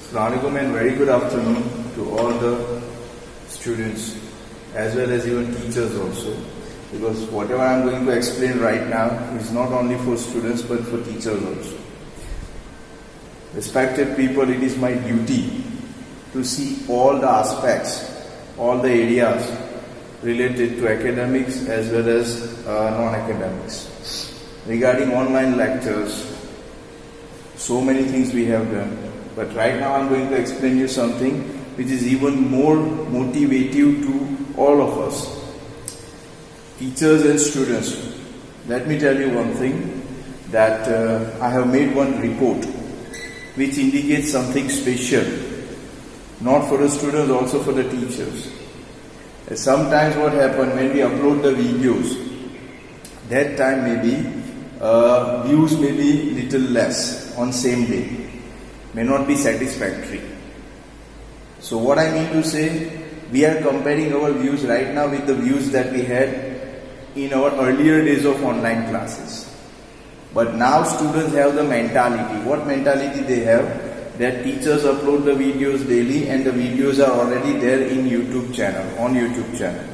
Assalamualaikum and very good afternoon to all the students as well as even teachers also, because whatever I am going to explain right now is not only for students but for teachers also. Respected people, it is my duty to see all the aspects, all the areas related to academics as well as non-academics. Regarding online lectures, so many things we have done, but right now I am going to explain you something which is even more motivative to all of us, teachers and students. Let me tell you one thing, that I have made one report which indicates something special, not for the students, also for the teachers. Sometimes what happens when we upload the videos, that time maybe views may be little less on same day, may not be satisfactory. So what I mean to say, we are comparing our views right now with the views that we had in our earlier days of online classes. But now students have the mentality. What mentality they have? That teachers upload the videos daily and the videos are already there in YouTube channel, on YouTube channel.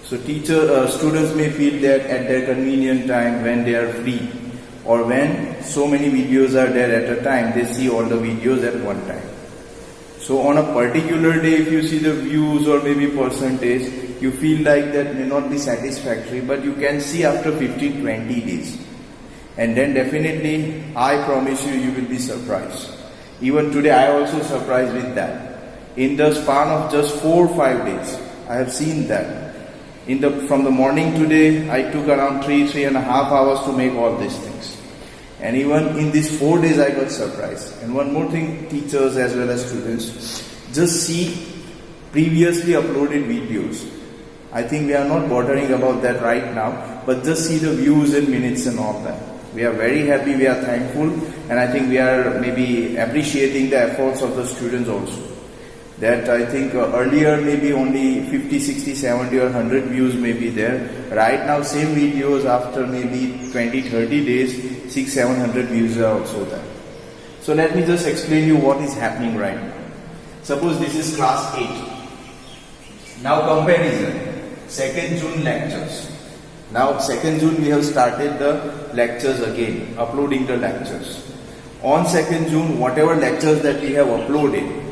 So students may feel that at their convenient time when they are free, or when so many videos are there at a time, they see all the videos at one time. So on a particular day, if you see the views or maybe percentage, you feel like that may not be satisfactory, but you can see after 15-20 days. And then definitely, I promise you, you will be surprised. Even today, I also surprised with that. In the span of just 4 or 5 days, I have seen that. From the morning today, I took around 3.5 hours to make all these things. And even in these 4 days, I got surprised. And one more thing, teachers as well as students, just see previously uploaded videos. I think we are not bothering about that right now, but just see the views and minutes and all that. We are very happy, we are thankful, and I think we are maybe appreciating the efforts of the students also. That I think earlier maybe only 50, 60, 70 or 100 views may be there. Right now same videos after maybe 20, 30 days, 6, 700 views are also there. So let me just explain you what is happening right now. Suppose this is class 8. Now comparison, 2nd June lectures. Now 2nd June we have started the lectures again, uploading the lectures. On 2nd June, whatever lectures that we have uploaded,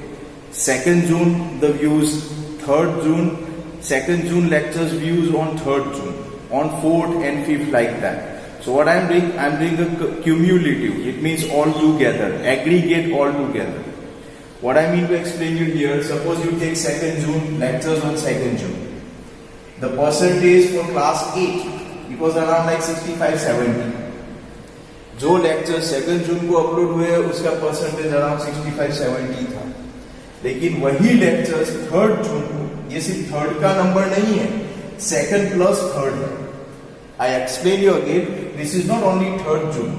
2nd June the views, 3rd June, 2nd June lectures views on 3rd June, on 4th and 5th like that. So what I am doing a cumulative, it means all together, aggregate all together. What I mean to explain you here, suppose you take 2nd June, lectures on 2nd June. The percentage for class 8, it was around like 65-70. जो lecture 2nd जून को upload हुए उसका percentage around 65-70 था, लेकिन वही lectures 3rd जून को, ये सिर्फ 3rd का नंबर नहीं है, 2nd प्लस 3rd है. I explain you again, this is not only 3rd जून.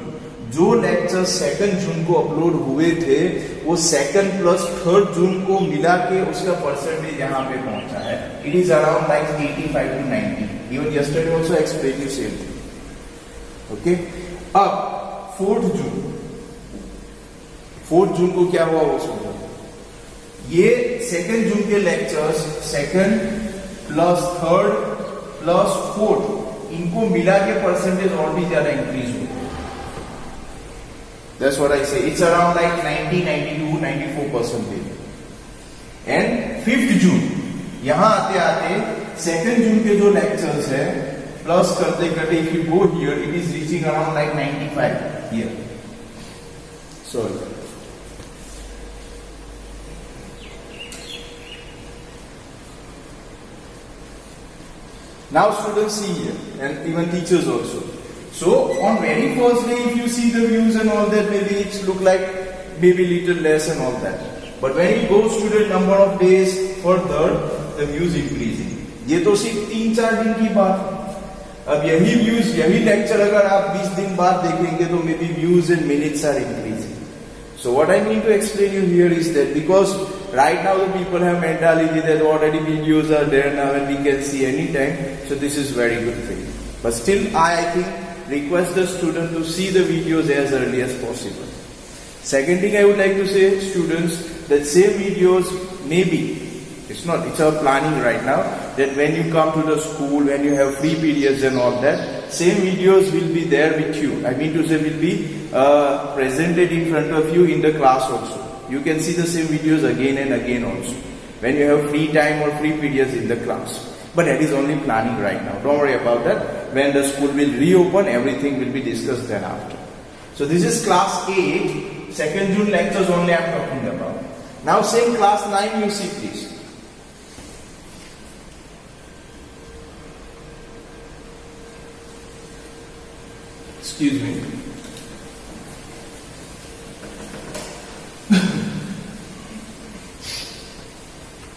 जो लेक्चर्स 2nd जून को अपलोड हुए थे वो 2nd प्लस 3rd जून को मिला के उसका परसेंटेज यहाँ पे पहुंचा है. It is around like 85-90. Even yesterday also explain you same thing. Okay, अब 4th जून को क्या हुआ वो सुनो. ये 2nd जून के lectures 2nd plus 3rd plus 4th इनको मिला के परसेंटेज और भी ज्यादा इंक्रीज हो. That's what I say. It's around like 90, 92, 94%. And 5th June, यहाँ आते आते 2nd June के जो लेक्चर्स है प्लस करते करते if you go here, it is reaching around like 95 here. Sorry. Now students see here, and even teachers also. So on very first day, if you see the views and all that, maybe it look like maybe little less and all that. But when it goes to the number of days further, the views increasing. ये तो सिर्फ 3-4 दिन की बात है. अब यही views, यही lecture अगर आप 20 दिन बाद देखेंगे तो maybe views and minutes are increasing. So what I mean to explain you here is that because right now the people have mentality that already videos are there now and we can see anytime. So this is very good thing. But still I think request the student to see the videos as early as possible. Second thing I would like to say, students, that same videos maybe, it's our planning right now, that when you come to the school, when you have free periods and all that, same videos will be there with you. I mean to say will be presented in front of you in the class also. You can see the same videos again and again also, when you have free time or free periods in the class. But that is only planning right now. Don't worry about that. When the school will reopen, everything will be discussed then after. So this is class 8. 2nd June lectures only I am talking about. Now same class 9 you see please. Excuse me.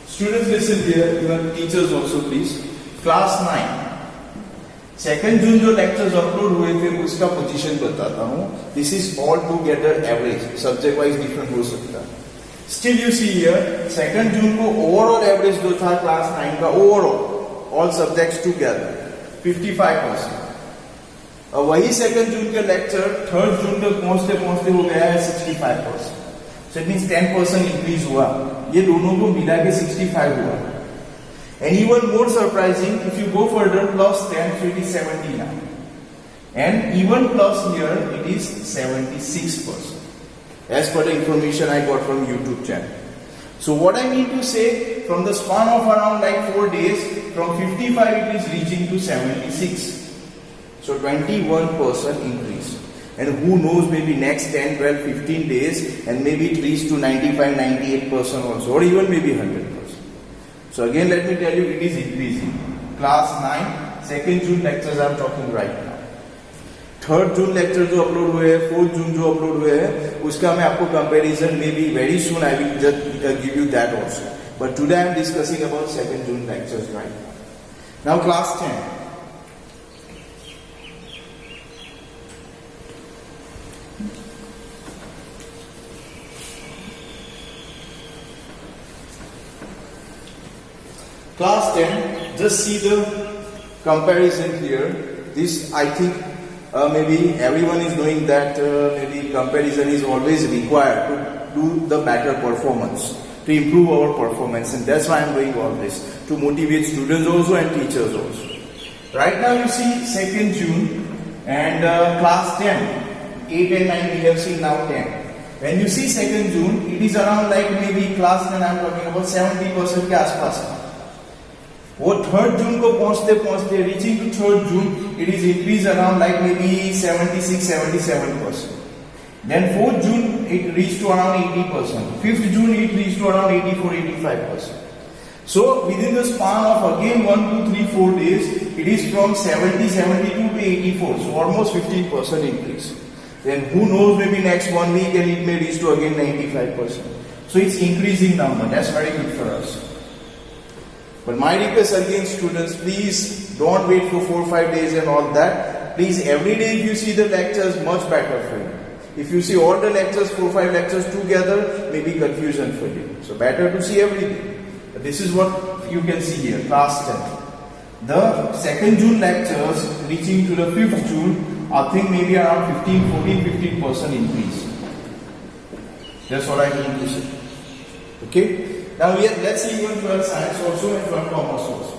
Students listen here, even teachers also please. Class 9. 2nd June जो lectures upload हुए थे उसका position बताता हूँ. This is all together average, subject wise different हो सकता है. Still you see here 2nd जून को ओवरऑल एवरेज जो था क्लास 9 का ओवरऑल ऑल सब्जेक्ट्स टुगेदर 55%. वही 2nd जून के लेक्चर 3rd जून तक पहुंचते पहुंचते हो गया है 65%. सो इट मींस 10% इंक्रीज हुआ. ये दोनों को मिला के 65 हुआ. And even more surprising, if you go further, plus 10, so it is 79. And even plus here, it is 76%. As per the information I got from YouTube channel. So what I mean to say, from the span of around like 4 days, from 55 it is reaching to 76. So 21% increase. And who knows, maybe next 10, 12, 15 days, and maybe it reaches to 95, 98% also, or even maybe 100%. So again let me tell you, it is increasing. Class 9, 2nd June lectures I am talking right now. 3rd June lecture जो upload हुए हैं, 4th June जो upload हुए हैं, उसका मैं आपको comparison maybe very soon I will just give you that also. But today I am discussing about 2nd June lectures right now. Now class 10. Class 10, just see the comparison here. This I think maybe everyone is knowing that maybe comparison is always required to do the better performance, to improve our performance, and that's why I am doing all this, to motivate students also and teachers also. Right now you see 2nd June and class 10, 8 and 9 we have seen, now 10. When you see 2nd June, it is around like maybe class 10 I am talking about 70% के आसपास. वो 3rd June को पहुंचते पहुंचते reaching to 3rd June, it is increased around like maybe 76-77%. Then 4th June it reached to around 80%. 5th June it reached to around 84-85%. So within the span of again 1, 2, 3, 4 days, it is from 70-72 to 84. So almost 15% increase. Then who knows, maybe next 1 week and it may reach to again 95%. So it's increasing number. That's very good for us. But my request again, students, please don't wait for 4-5 days and all that. Please, every day if you see the lectures, much better for you. If you see all the lectures, 4-5 lectures together, maybe confusion for you. So better to see every day. But this is what you can see here, class 10. The 2nd June lectures reaching to the 5th June, I think maybe around 15% increase. That's what I mean to say. Okay? Now let's see even 12 science also and 12 commerce also.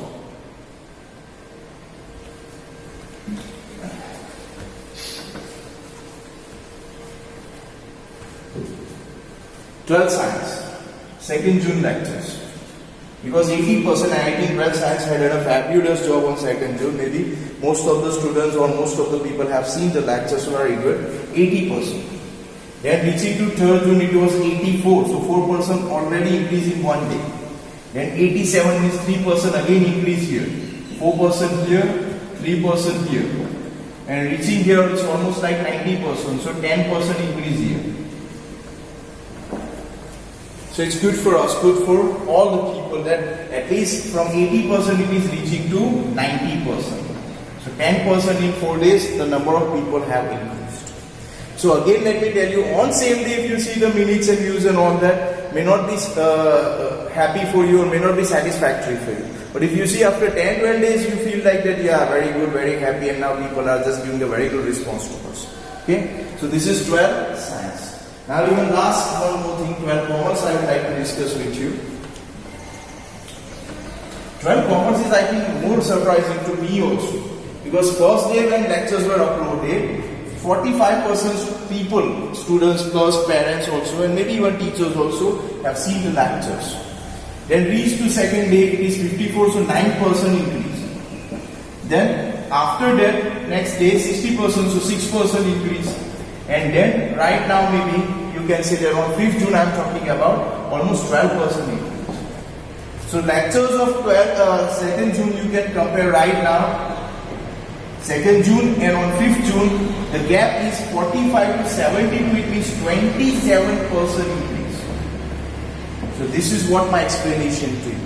Twelfth science, 2nd June lectures. Because 80% IIT 12th science had done a fabulous job on 2nd June. Maybe most of the students or most of the people have seen the lectures, so very good. 80%. Then reaching to 3rd June it was 84, so 4% already increase in 1 day. Then 87 means 3% again increase here, 4% here, 3% here, and reaching here it's almost like 90%, so 10% increase here. So it's good for us, good for all the people, that at least from 80% it is reaching to 90%. So 10% in 4 days the number of people have increased. So again let me tell you, on same day if you see the minutes and views and all that, may not be happy for you or may not be satisfactory for you. But if you see after 10-12 days you feel like that, yeah, very good, very happy, and now people are just giving a very good response to us. Okay, so this is 12 science. Now even last one more thing, 12 commerce I would like to discuss with you. 12 commerce is I think more surprising to me also, because first day when lectures were uploaded, 45% people, students plus parents also, and maybe even teachers also have seen the lectures. Then reached to second day, it is 54, so 9% increase. Then after that, next day 60%, so 6% increase. And then right now maybe you can say that on 5th June I am talking about almost 12% increase. So lectures of 2nd June you can compare right now. 2nd June and on 5th June the gap is 45 to 72, it means 27% increase. So this is what my explanation to you.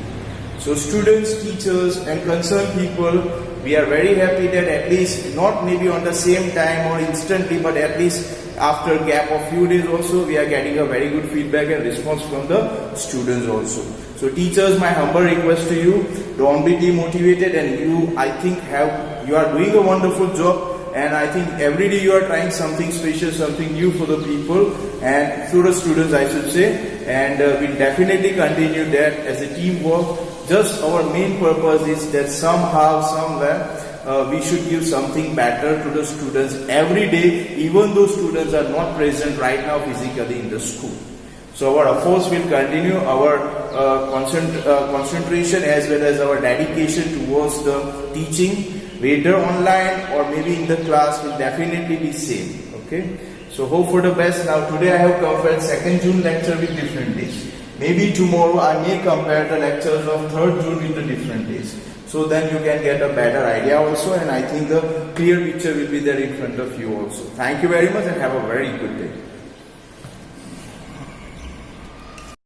So students, teachers and concerned people, we are very happy that at least not maybe on the same time or instantly, but at least after a gap of few days also we are getting a very good feedback and response from the students also. So teachers, my humble request to you, don't be demotivated, and you I think you are doing a wonderful job, and I think every day you are trying something special, something new for the people and for the students I should say, and we'll definitely continue that as a teamwork. Just our main purpose is that somehow, somewhere, we should give something better to the students every day, even though students are not present right now physically in the school. So our efforts will continue, our concentration as well as our dedication towards the teaching, whether online or maybe in the class, will definitely be same. Okay. So hope for the best. Now today I have compared 2nd June lecture with different days. Maybe tomorrow I may compare the lectures of 3rd June with the different days. So then you can get a better idea also, and I think the clear picture will be there in front of you also. Thank you very much and have a very good day.